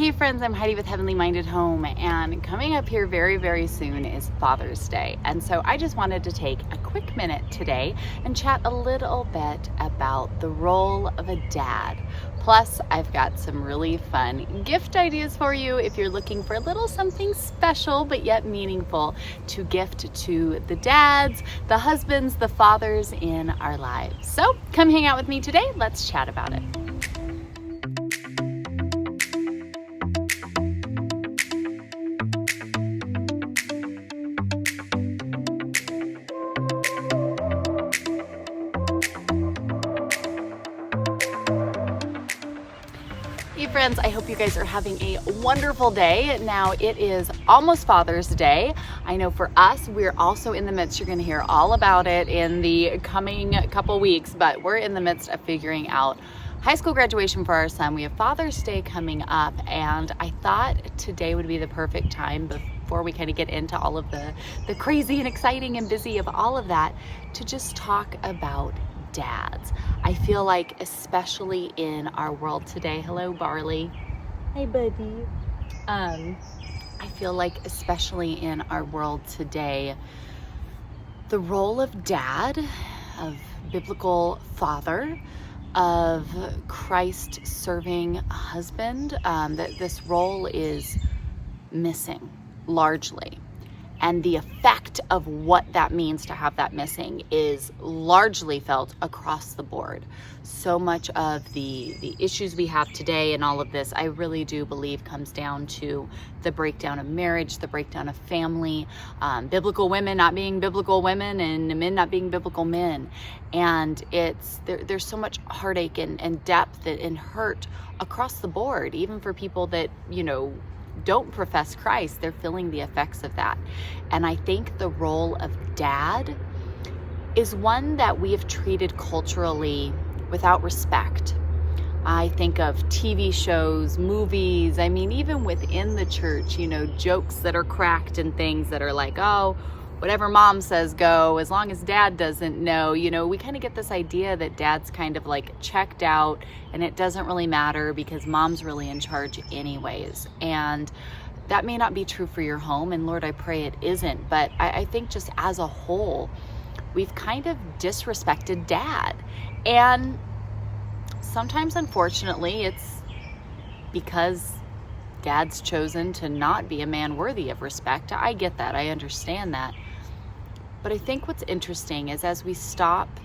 Hey friends, I'm Heidi with Heavenly Minded Home, and coming up here very, very soon is Father's Day. And so I just wanted to take a quick minute today and chat a little bit about the role of a dad. Plus, I've got some really fun gift ideas for you if you're looking for a little something special but yet meaningful to gift to the dads, the husbands, the fathers in our lives. So come hang out with me today. Let's chat about it. Hey friends, I hope you guys are having a wonderful day. Now it is almost Father's Day. I know for us, we're also in the midst, you're gonna hear all about it in the coming couple weeks, but we're in the midst of figuring out high school graduation for our son. We have Father's Day coming up, and I thought today would be the perfect time before we kind of get into all of the crazy and exciting and busy of all of that to just talk about dads. I feel like especially in our world today, hello Barley, hey buddy. I feel like especially in our world today, the role of dad, of biblical father, of Christ serving husband, that this role is missing largely. And the effect of what that means to have that missing is largely felt across the board. So much of the issues we have today and all of this, I really do believe comes down to the breakdown of marriage, the breakdown of family, biblical women not being biblical women, and men not being biblical men. And there's so much heartache and depth and hurt across the board, even for people that, don't profess Christ. They're feeling the effects of that. And I think the role of dad is one that we have treated culturally without respect. I think of TV shows, movies, even within the church, jokes that are cracked and things that are like, oh, whatever mom says go, as long as dad doesn't know. We kind of get this idea that dad's kind of like checked out and it doesn't really matter because mom's really in charge anyways. And that may not be true for your home, and Lord, I pray it isn't. But I think just as a whole, we've kind of disrespected dad. And sometimes, unfortunately, it's because dad's chosen to not be a man worthy of respect. I get that. I understand that. But I think what's interesting is as we stop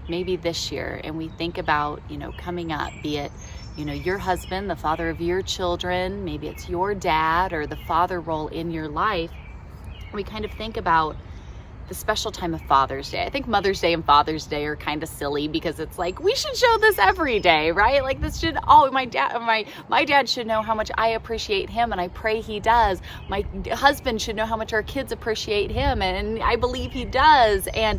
maybe this year and we think about, coming up, be it, your husband, the father of your children, maybe it's your dad or the father role in your life, we kind of think about the special time of Father's Day. I think Mother's Day and Father's Day are kind of silly because it's like, we should show this every day, right? Like this should, my dad should know how much I appreciate him, and I pray he does. My husband should know how much our kids appreciate him, and I believe he does. And,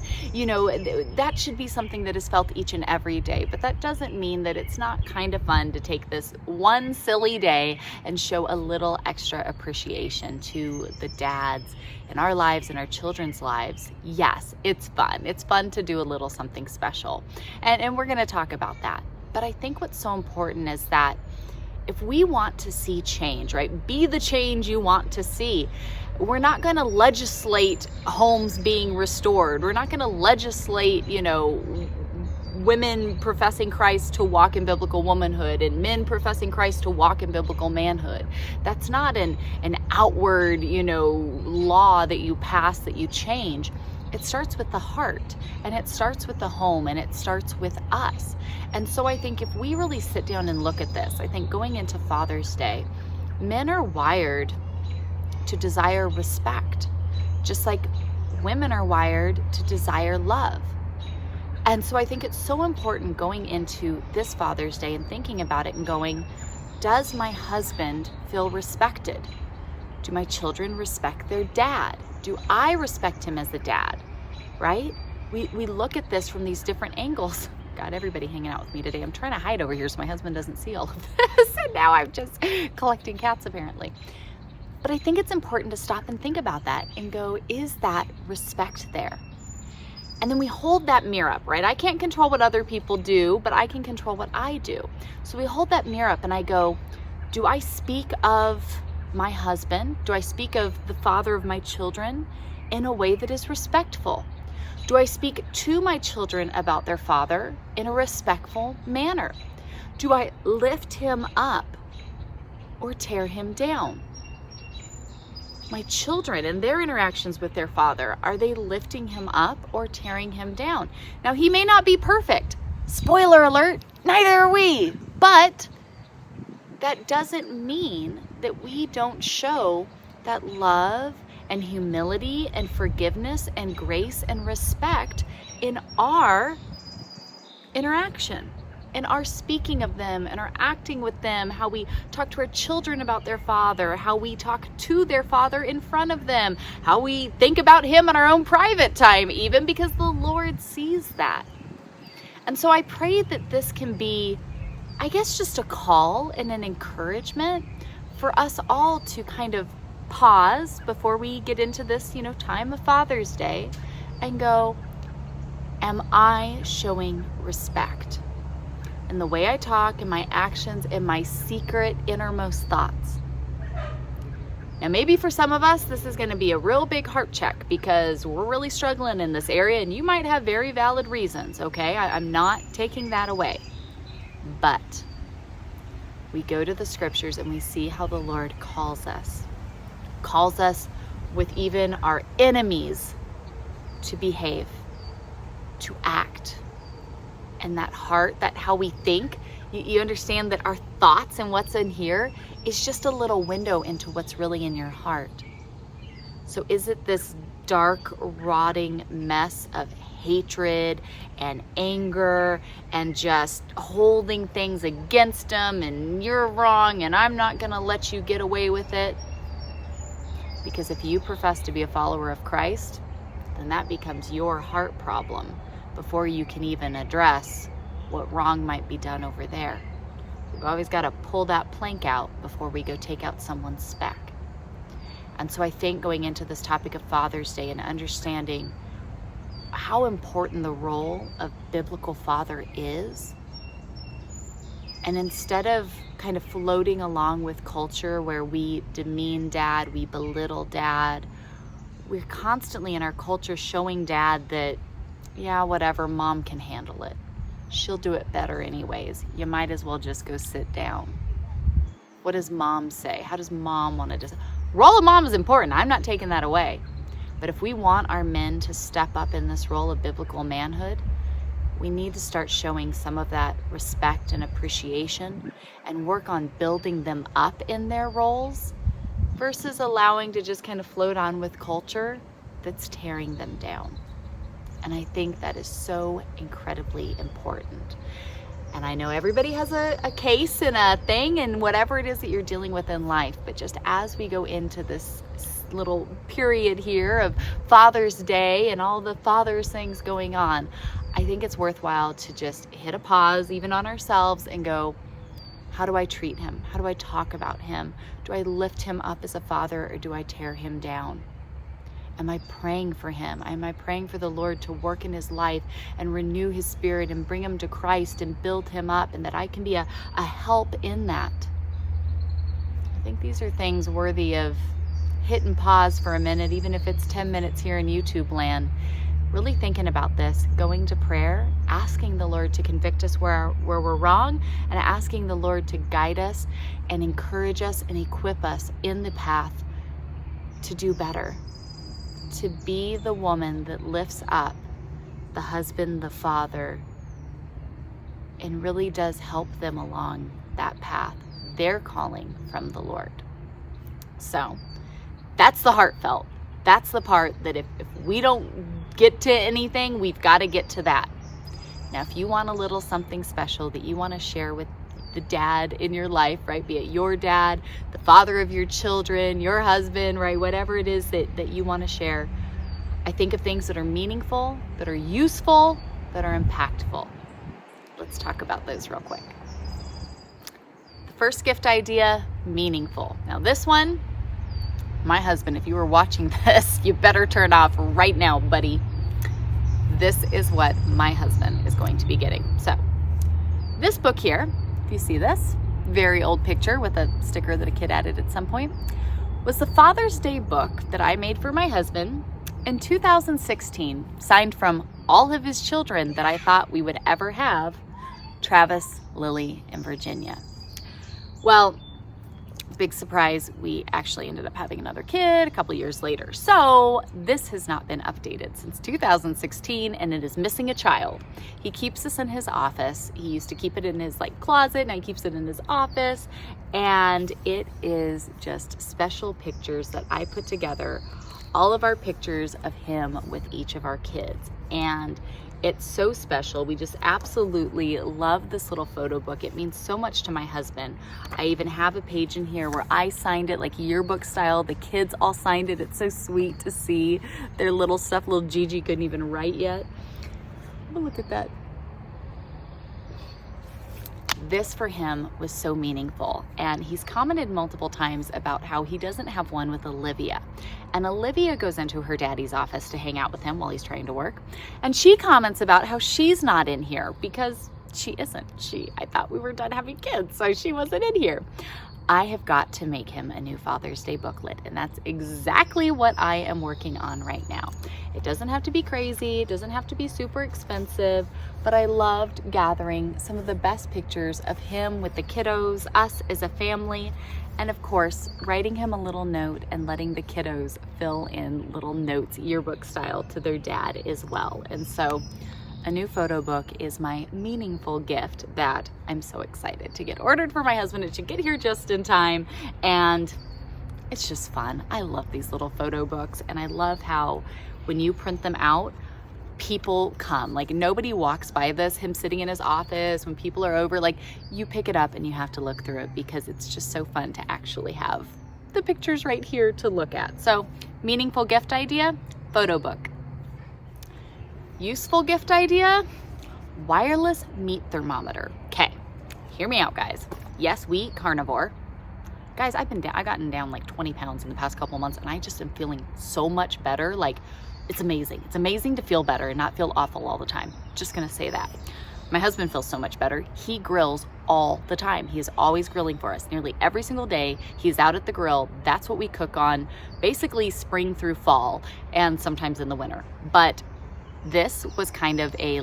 that should be something that is felt each and every day. But that doesn't mean that it's not kind of fun to take this one silly day and show a little extra appreciation to the dads in our lives and our children's lives. Yes, it's fun. It's fun to do a little something special. And we're going to talk about that. But I think what's so important is that if we want to see change, right? Be the change you want to see. We're not going to legislate homes being restored. We're not going to legislate, women professing Christ to walk in biblical womanhood and men professing Christ to walk in biblical manhood. That's not an outward, law that you pass, that you change. It starts with the heart, and it starts with the home, and it starts with us. And so I think if we really sit down and look at this, I think going into Father's Day, men are wired to desire respect, just like women are wired to desire love. And so I think it's so important going into this Father's Day and thinking about it and going, does my husband feel respected? Do my children respect their dad? Do I respect him as a dad, right? We look at this from these different angles. God, everybody hanging out with me today. I'm trying to hide over here so my husband doesn't see all of this. And now I'm just collecting cats apparently. But I think it's important to stop and think about that and go, is that respect there? And then we hold that mirror up, right? I can't control what other people do, but I can control what I do. So we hold that mirror up and I go, Do I speak of my husband? Do I speak of the father of my children in a way that is respectful? Do I speak to my children about their father in a respectful manner? Do I lift him up or tear him down? My children and their interactions with their father, are they lifting him up or tearing him down? Now, he may not be perfect. Spoiler alert, neither are we. But that doesn't mean that we don't show that love and humility and forgiveness and grace and respect in our interaction, in our speaking of them and our acting with them, how we talk to our children about their father, how we talk to their father in front of them, how we think about him in our own private time, even, because the Lord sees that. And so I pray that this can be, I guess, just a call and an encouragement for us all to kind of pause before we get into this, time of Father's Day and go, am I showing respect in the way I talk, in my actions, in my secret innermost thoughts? Now, maybe for some of us, this is going to be a real big heart check because we're really struggling in this area, and you might have very valid reasons, okay? I'm not taking that away. But we go to the scriptures and we see how the Lord calls us with even our enemies to behave, to act. And that heart, that how we think, you understand that our thoughts and what's in here is just a little window into what's really in your heart. So is it this dark, rotting mess of hatred and anger and just holding things against them, and you're wrong and I'm not going to let you get away with it? Because if you profess to be a follower of Christ, then that becomes your heart problem before you can even address what wrong might be done over there. We've always got to pull that plank out before we go take out someone's speck. And so I think going into this topic of Father's Day and understanding how important the role of biblical father is, and instead of kind of floating along with culture where we demean dad, we belittle dad, we're constantly in our culture showing dad that, yeah, whatever, mom can handle it. She'll do it better anyways. You might as well just go sit down. What does mom say? How does mom want to do? Role of mom is important. I'm not taking that away. But if we want our men to step up in this role of biblical manhood, we need to start showing some of that respect and appreciation and work on building them up in their roles versus allowing to just kind of float on with culture that's tearing them down. And I think that is so incredibly important. And I know everybody has a case and a thing and whatever it is that you're dealing with in life, but just as we go into this little period here of Father's Day and all the father's things going on, I think it's worthwhile to just hit a pause even on ourselves and go, how do I treat him? How do I talk about him? Do I lift him up as a father, or do I tear him down? Am I praying for him? Am I praying for the Lord to work in his life and renew his spirit and bring him to Christ and build him up, and that I can be a help in that? I think these are things worthy of hit and pause for a minute, even if it's 10 minutes here in YouTube land. Really thinking about this, going to prayer, asking the Lord to convict us where we're wrong, and asking the Lord to guide us and encourage us and equip us in the path to do better, to be the woman that lifts up the husband, the father, and really does help them along that path, their calling from the Lord. So that's the heartfelt. That's the part that if we don't get to anything, we've got to get to that. Now, if you want a little something special that you want to share with the dad in your life, right? Be it your dad, the father of your children, your husband, right? Whatever it is that you want to share. I think of things that are meaningful, that are useful, that are impactful. Let's talk about those real quick. The first gift idea, meaningful. Now this one, my husband, if you were watching this, you better turn off right now, buddy. This is what my husband is going to be getting. So this book here, if you see this, very old picture with a sticker that a kid added at some point, was the Father's Day book that I made for my husband in 2016, signed from all of his children that I thought we would ever have, Travis, Lily, and Virginia. Well, big surprise, we actually ended up having another kid a couple years later. So this has not been updated since 2016, and it is missing a child. He keeps this in his office. He used to keep it in his closet, now he keeps it in his office, and it is just special pictures that I put together, all of our pictures of him with each of our kids. And it's so special. We just absolutely love this little photo book. It means so much to my husband. I even have a page in here where I signed it like yearbook style. The kids all signed it. It's so sweet to see their little stuff. Little Gigi couldn't even write yet. But look at that. This for him was so meaningful, and he's commented multiple times about how he doesn't have one with Olivia. And Olivia goes into her daddy's office to hang out with him while he's trying to work, and she comments about how she's not in here because she isn't. I thought we were done having kids, so she wasn't in here. I have got to make him a new Father's Day booklet, and that's exactly what I am working on right now. It doesn't have to be crazy, it doesn't have to be super expensive, but I loved gathering some of the best pictures of him with the kiddos, us as a family, and of course, writing him a little note and letting the kiddos fill in little notes, yearbook style, to their dad as well. And so a new photo book is my meaningful gift that I'm so excited to get ordered for my husband. It should get here just in time, and it's just fun. I love these little photo books, and I love how when you print them out, people come. Nobody walks by this, him sitting in his office, when people are over, you pick it up and you have to look through it because it's just so fun to actually have the pictures right here to look at. So, meaningful gift idea, photo book. Useful gift idea, wireless meat thermometer. Okay, hear me out, guys. Yes, we eat carnivore. Guys, I've gotten down 20 pounds in the past couple months, and I just am feeling so much better. It's amazing. It's amazing to feel better and not feel awful all the time. Just gonna say that. My husband feels so much better. He grills all the time. He is always grilling for us. Nearly every single day, he's out at the grill. That's what we cook on, basically spring through fall, and sometimes in the winter. But this was kind of a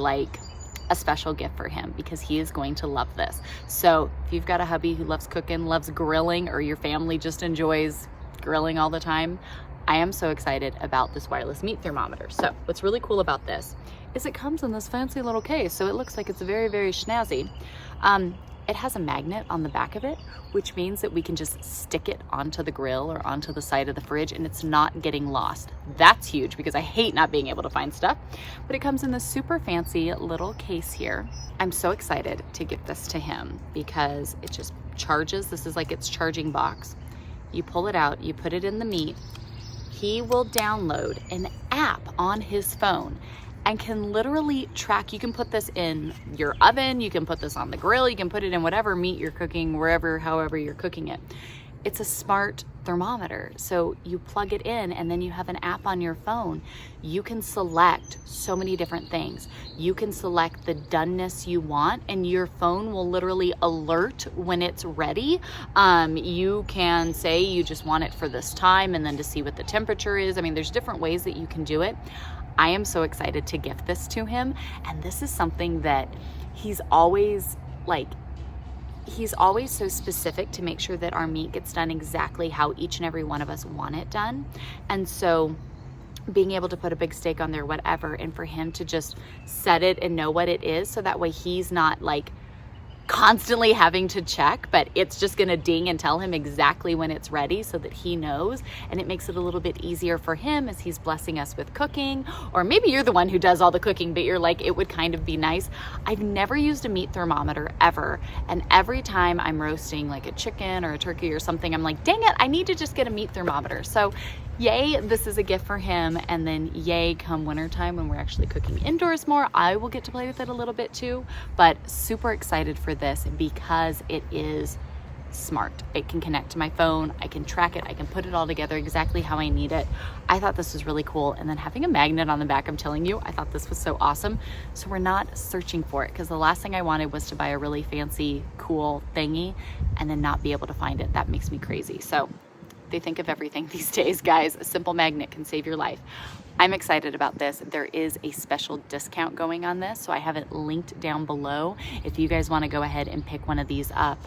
special gift for him because he is going to love this. So if you've got a hubby who loves cooking, loves grilling, or your family just enjoys grilling all the time, I am so excited about this wireless meat thermometer. So what's really cool about this is it comes in this fancy little case. So it looks like it's very, very snazzy. It has a magnet on the back of it, which means that we can just stick it onto the grill or onto the side of the fridge, and it's not getting lost. That's huge because I hate not being able to find stuff. But it comes in this super fancy little case here. I'm so excited to give this to him because it just charges. This is its charging box. You pull it out, you put it in the meat. He will download an app on his phone and can literally track. You can put this in your oven, you can put this on the grill, you can put it in whatever meat you're cooking, however you're cooking it. It's a smart thermometer. So you plug it in and then you have an app on your phone. You can select so many different things. You can select the doneness you want and your phone will literally alert when it's ready. You can say you just want it for this time and then to see what the temperature is. There's different ways that you can do it. I am so excited to gift this to him. And this is something that he's always so specific to make sure that our meat gets done exactly how each and every one of us want it done. And so being able to put a big steak on there, whatever, and for him to just set it and know what it is, so that way he's not constantly having to check, but it's just gonna ding and tell him exactly when it's ready so that he knows. And it makes it a little bit easier for him as he's blessing us with cooking. Or maybe you're the one who does all the cooking, but you're it would kind of be nice. I've never used a meat thermometer ever. And every time I'm roasting a chicken or a turkey or something, I'm dang it, I need to just get a meat thermometer. So yay, this is a gift for him. And then yay, come wintertime when we're actually cooking indoors more, I will get to play with it a little bit too. But super excited for this because it is smart. It can connect to my phone. I can track it. I can put it all together exactly how I need it. I thought this was really cool. And then having a magnet on the back, I'm telling you, I thought this was so awesome. So we're not searching for it, because the last thing I wanted was to buy a really fancy, cool thingy and then not be able to find it. That makes me crazy. So they think of everything these days, guys. A simple magnet can save your life. I'm excited about this. There is a special discount going on this, so I have it linked down below if you guys want to go ahead and pick one of these up.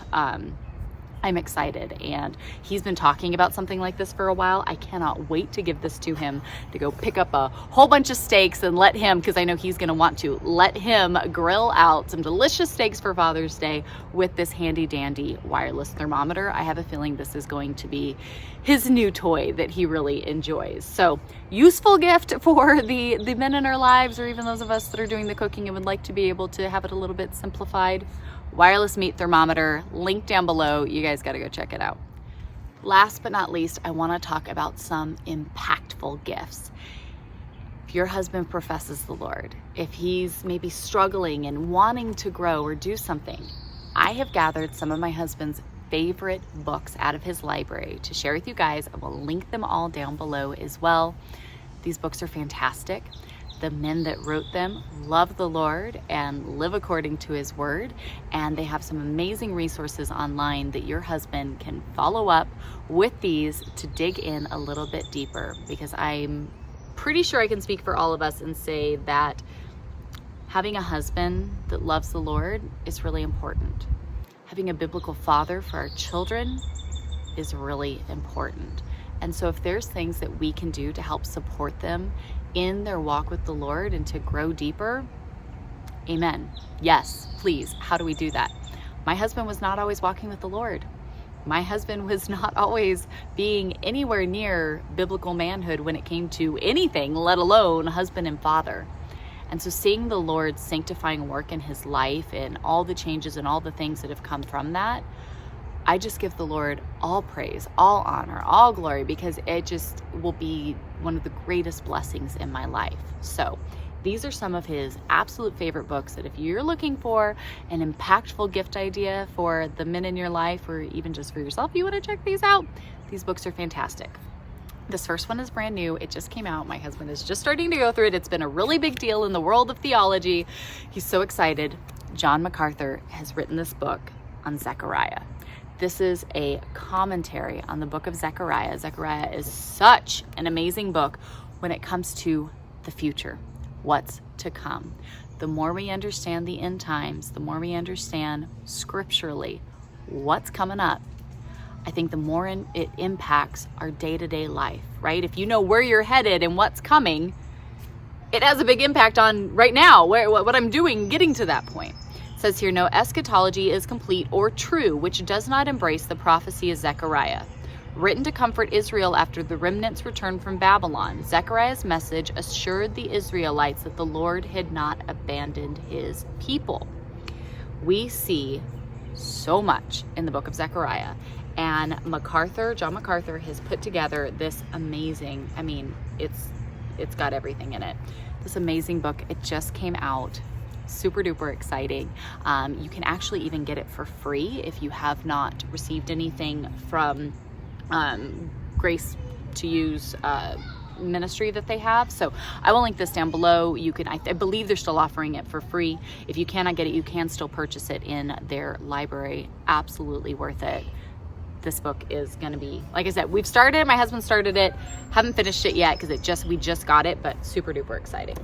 I'm excited, and he's been talking about something like this for a while. I cannot wait to give this to him, to go pick up a whole bunch of steaks and let him, because I know he's going to want to, let him grill out some delicious steaks for Father's Day with this handy dandy wireless thermometer. I have a feeling this is going to be his new toy that he really enjoys. So useful gift for the men in our lives, or even those of us that are doing the cooking and would like to be able to have it a little bit simplified. Wireless meat thermometer, link down below. You guys got to go check it out. Last but not least, I want to talk about some impactful gifts. If your husband professes the Lord, if he's maybe struggling and wanting to grow or do something, I have gathered some of my husband's favorite books out of his library to share with you guys. I will link them all down below as well. These books are fantastic. The men that wrote them love the Lord and live according to his word, and they have some amazing resources online that your husband can follow up with these to dig in a little bit deeper, because I'm pretty sure I can speak for all of us and say that having a husband that loves the Lord is really important. Having a biblical father for our children is really important. And so if there's things that we can do to help support them in their walk with the Lord and to grow deeper, amen. Yes, please. How do we do that? My husband was not always walking with the Lord. My husband was not always being anywhere near biblical manhood when it came to anything, let alone husband and father. And so seeing the Lord's sanctifying work in his life and all the changes and all the things that have come from that, I just give the Lord all praise, all honor, all glory, because it just will be one of the greatest blessings in my life. So these are some of his absolute favorite books that if you're looking for an impactful gift idea for the men in your life, or even just for yourself, you want to check these out. These books are fantastic. This first one is brand new. It just came out. My husband is just starting to go through it. It's been a really big deal in the world of theology. He's so excited. John MacArthur has written this book on Zechariah. This is a commentary on the book of Zechariah. Zechariah is such an amazing book when it comes to the future, what's to come. The more we understand the end times, the more we understand scripturally what's coming up, I think the more it impacts our day-to-day life, right? If you know where you're headed and what's coming, it has a big impact on right now, what I'm doing getting to that point. Says here, no eschatology is complete or true which does not embrace the prophecy of Zechariah. Written to comfort Israel after the remnants returned from Babylon, Zechariah's message assured the Israelites that the Lord had not abandoned his people. We see so much in the book of Zechariah, and John MacArthur has put together this amazing, it's got everything in it. This amazing book. It just came out. Super duper exciting. You can actually even get it for free if you have not received anything from Grace to Use ministry that they have. So I will link this down below. You can, I believe they're still offering it for free. If you cannot get it, you can still purchase it in their library. Absolutely worth it. This book is going to be, like I said, we've started, my husband started it, haven't finished it yet because we just got it, but super duper exciting.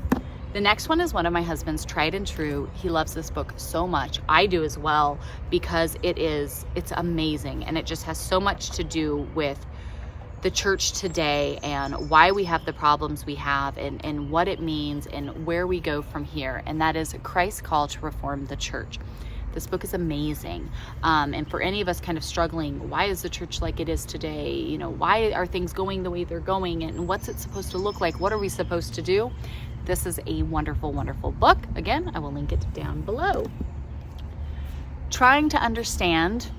The next one is one of my husband's tried and true. He loves this book so much. I do as well, because it's amazing, and it just has so much to do with the church today and why we have the problems we have, and what it means and where we go from here. And that is Christ's call to reform the church. This book is amazing. And for any of us kind of struggling, why is the church like it is today? You know, why are things going the way they're going? And what's it supposed to look like? What are we supposed to do? This is a wonderful, wonderful book. Again, I will link it down below. Trying to understand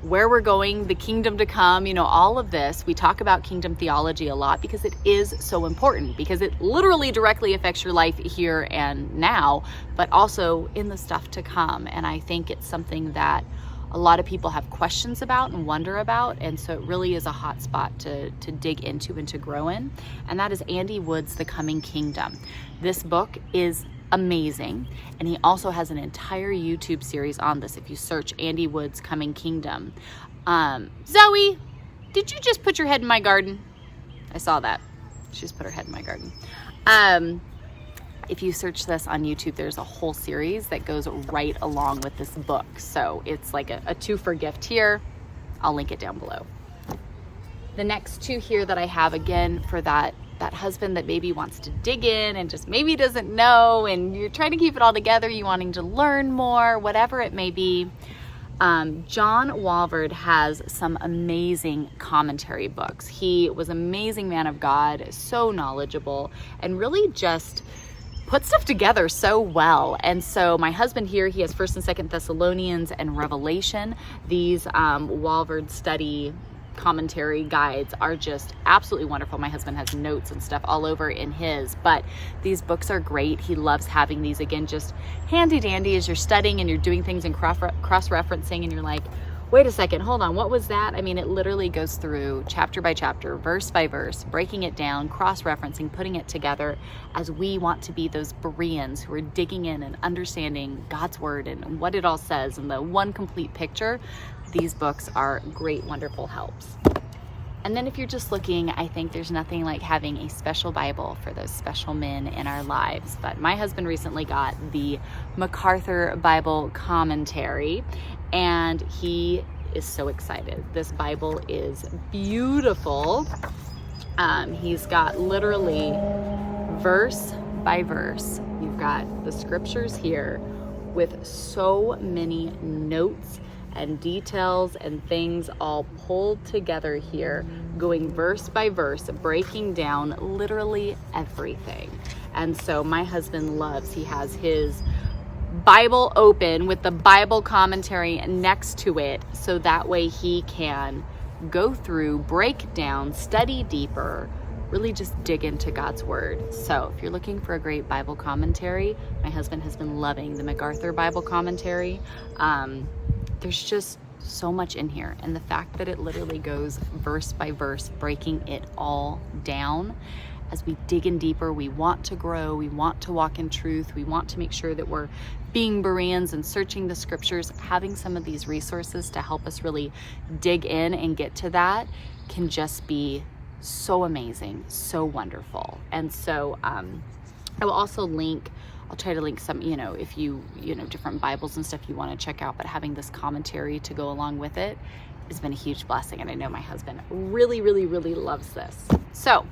where we're going, the kingdom to come, you know, all of this. We talk about kingdom theology a lot because it is so important, because it literally directly affects your life here and now, but also in the stuff to come. And I think it's something that a lot of people have questions about and wonder about, and so it really is a hot spot to dig into and to grow in, and that is Andy Wood's The Coming Kingdom. This book is amazing, and he also has an entire YouTube series on this if you search Andy Wood's Coming Kingdom. Zoe, did you just put your head in my garden? I saw that. She just put her head in my garden. If you search this on YouTube, there's a whole series that goes right along with this book. So it's like a two-for gift here. I'll link it down below. The next two here that I have, again, for that husband that maybe wants to dig in and just maybe doesn't know, and you're trying to keep it all together, you wanting to learn more, whatever it may be. John Walvoord has some amazing commentary books. He was an amazing man of God, so knowledgeable, and really just put stuff together so well. And so my husband here, he has 1st and 2nd Thessalonians and Revelation. These Walvoord study commentary guides are just absolutely wonderful. My husband has notes and stuff all over in his, but these books are great. He loves having these, again, just handy dandy as you're studying and you're doing things and cross-referencing, and you're like, wait a second, hold on, what was that? I mean, it literally goes through chapter by chapter, verse by verse, breaking it down, cross-referencing, putting it together, as we want to be those Bereans who are digging in and understanding God's word and what it all says and the one complete picture. These books are great, wonderful helps. And then if you're just looking, I think there's nothing like having a special Bible for those special men in our lives. But my husband recently got the MacArthur Bible commentary, and he is so excited. This Bible is beautiful. He's got literally verse by verse. You've got the scriptures here with so many notes and details and things all pulled together here, going verse by verse, breaking down literally everything. And so my husband loves, he has his Bible open with the Bible commentary next to it, so that way he can go through, break down, study deeper, really just dig into God's word. So if you're looking for a great Bible commentary, my husband has been loving the MacArthur Bible commentary. There's just so much in here, and the fact that it literally goes verse by verse, breaking it all down. As we dig in deeper, we want to grow, we want to walk in truth, we want to make sure that we're being Bereans and searching the scriptures. Having some of these resources to help us really dig in and get to that can just be so amazing, so wonderful. And so I will also I'll try to link some, if you different Bibles and stuff you want to check out, but having this commentary to go along with it has been a huge blessing. And I know my husband really, really, really loves this. So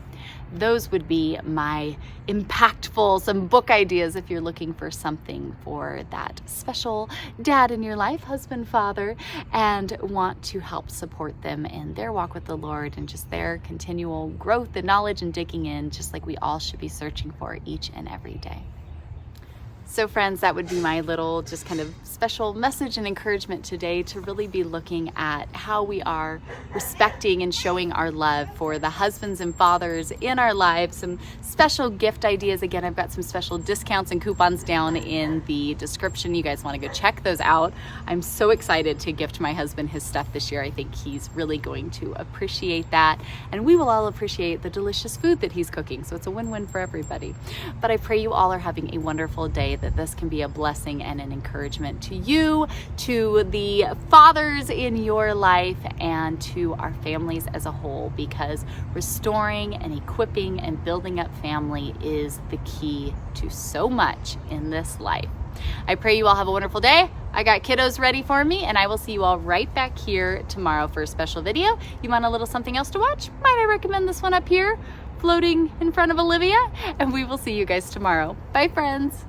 those would be my impactful, some book ideas if you're looking for something for that special dad in your life, husband, father, and want to help support them in their walk with the Lord and just their continual growth and knowledge and digging in, just like we all should be searching for each and every day. So friends, that would be my little just kind of special message and encouragement today, to really be looking at how we are respecting and showing our love for the husbands and fathers in our lives. Some special gift ideas. Again, I've got some special discounts and coupons down in the description. You guys want to go check those out. I'm so excited to gift my husband his stuff this year. I think he's really going to appreciate that, and we will all appreciate the delicious food that he's cooking. So it's a win-win for everybody. But I pray you all are having a wonderful day, that this can be a blessing and an encouragement to you, to the fathers in your life, and to our families as a whole, because restoring and equipping and building up family is the key to so much in this life. I pray you all have a wonderful day. I got kiddos ready for me, and I will see you all right back here tomorrow for a special video. You want a little something else to watch? Might I recommend this one up here, floating in front of Olivia? And we will see you guys tomorrow. Bye, friends.